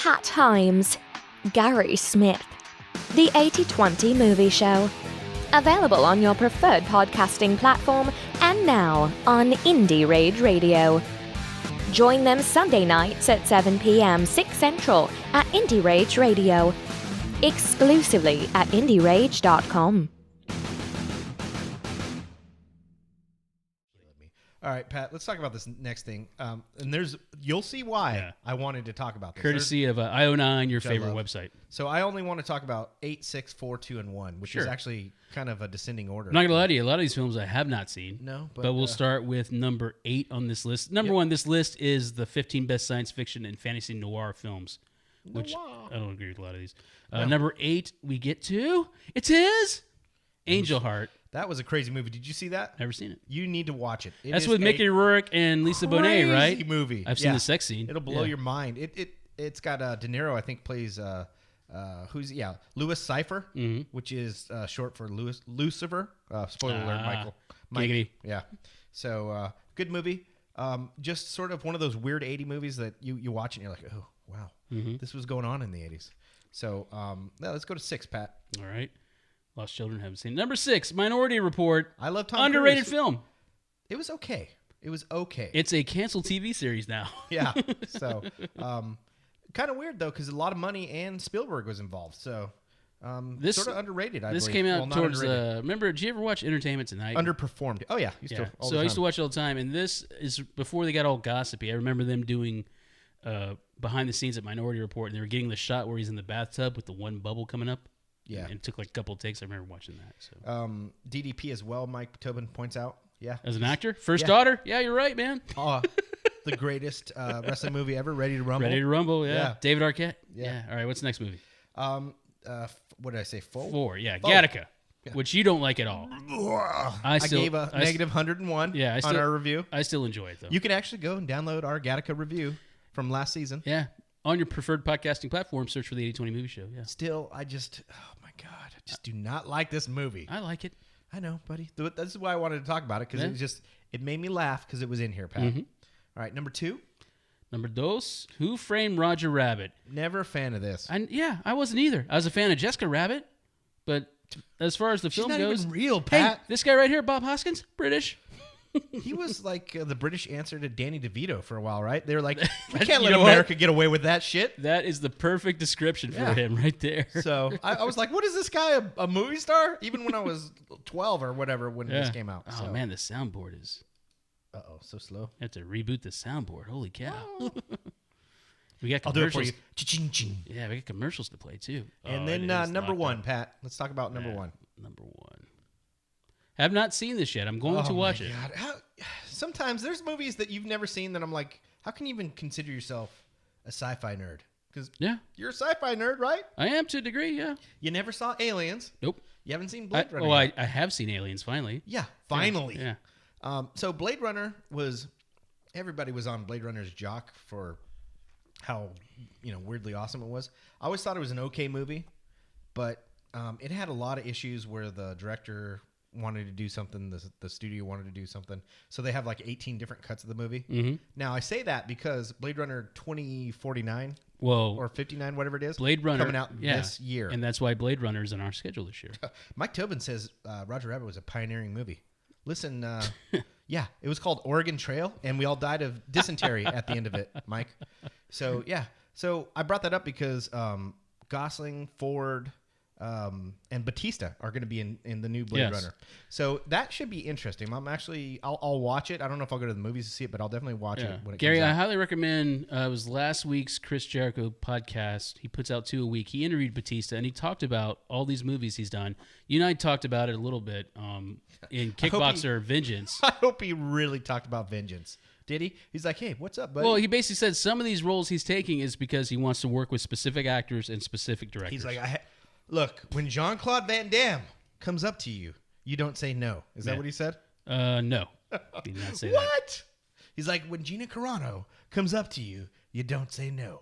Pat Himes, Gary Smith, The 80/20 Movie Show. Available on your preferred podcasting platform and now on Indie Rage Radio. Join them Sunday nights at 7 p.m. 6 Central at Indie Rage Radio. Exclusively at IndieRage.com. All right, Pat, let's talk about this next thing. And you'll see why I wanted to talk about this. Courtesy of IO9, your favorite website. So I only want to talk about 8, 6, 4, 2, and 1, which is actually kind of a descending order. I'm not going to lie to you. A lot of these films I have not seen. No, but we'll start with number 8 on this list. Number 1, this list is the 15 best science fiction and fantasy noir films, which I don't agree with a lot of these. Number 8, we get to, it's his, Angel Heart. That was a crazy movie. Did you see that? Never seen it. You need to watch it. That's with Mickey Rourke and Lisa Bonet, right? Crazy movie. I've seen the sex scene. It'll blow your mind. It's got De Niro, I think, plays Louis Cypher, which is short for Lucifer. Spoiler alert, Michael. Giggity. Yeah. So good movie. Just sort of one of those weird 80 movies that you watch and you're like, oh wow, this was going on in the 80s. So let's go to 6, Pat. All right. Lost Children, haven't seen. Number 6, Minority Report. I love Tom Underrated Cruise. film. It was okay. It's a canceled TV series now. Yeah. So kind of weird, though, because a lot of money and Spielberg was involved. So this sort of underrated, I believe. This came out towards, remember, did you ever watch Entertainment Tonight? Underperformed. Oh, yeah. I used to watch it all the time. And this is before they got all gossipy. I remember them doing behind the scenes at Minority Report, and they were getting the shot where he's in the bathtub with the one bubble coming up. Yeah. And it took like a couple of takes. I remember watching that. So DDP as well, Mike Tobin points out. Yeah. As an actor? First daughter? Yeah, you're right, man. The greatest wrestling movie ever, Ready to Rumble. Ready to Rumble, yeah. David Arquette? Yeah. All right, what's the next movie? What did I say? 4, yeah. Gattaca, which you don't like at all. I gave a negative 101 on our review. I still enjoy it, though. You can actually go and download our Gattaca review from last season. Yeah. On your preferred podcasting platform, search for the 80/20 Movie Show. Yeah. Still, oh my God, I just do not like this movie. I like it. I know, buddy. This is why I wanted to talk about it, because it made me laugh because it was in here, Pat. All right, number 2. Number 2, Who Framed Roger Rabbit? Never a fan of this. I wasn't either. I was a fan of Jessica Rabbit, but as far as the film goes, even real, Pat. Hey, this guy right here, Bob Hoskins, British. He was like the British answer to Danny DeVito for a while, right? They were like, we can't let America get away with that shit. That is the perfect description for him right there. So I was like, what is this guy, a movie star? Even when I was 12 or whatever when this came out. Oh, man, the soundboard is... Uh-oh, so slow. I have to reboot the soundboard. Holy cow. We got commercials. I'll do it for you. Cha-ching-ching. Yeah, we got commercials to play, too. And then number 1, Pat. Let's talk about number 1. Number 1. Have not seen this yet. I'm going to watch it. Sometimes there's movies that you've never seen that I'm like, how can you even consider yourself a sci-fi nerd? Because you're a sci-fi nerd, right? I am to a degree, yeah. You never saw Aliens. Nope. You haven't seen Blade Runner. Oh, I have seen Aliens, finally. Yeah, finally. Yeah. So Blade Runner everybody was on Blade Runner's jock for how weirdly awesome it was. I always thought it was an okay movie, but it had a lot of issues where the director wanted to do something, the studio wanted to do something, so they have like 18 different cuts of the movie. Now I say that because Blade Runner 2049 or 59, whatever it is, Blade Runner coming out this year, and that's why Blade Runner is on our schedule this year. Mike Tobin says Roger Rabbit was a pioneering movie. Listen, it was called Oregon Trail, and we all died of dysentery at the end of it, Mike. So I brought that up because Gosling, Ford, and Batista are going to be in the new Blade Runner. So that should be interesting. I'll watch it. I don't know if I'll go to the movies to see it, but I'll definitely watch it when it Gary, comes out. I highly recommend, it was last week's Chris Jericho podcast. He puts out 2 a week. He interviewed Batista, and he talked about all these movies he's done. You and I talked about it a little bit in Kickboxer Vengeance. I hope he really talked about Vengeance. Did he? He's like, hey, what's up, buddy? Well, he basically said some of these roles he's taking is because he wants to work with specific actors and specific directors. He's like, look, when Jean-Claude Van Damme comes up to you, you don't say no. Is that what he said? No. He did not say what? He's like, when Gina Carano comes up to you, you don't say no.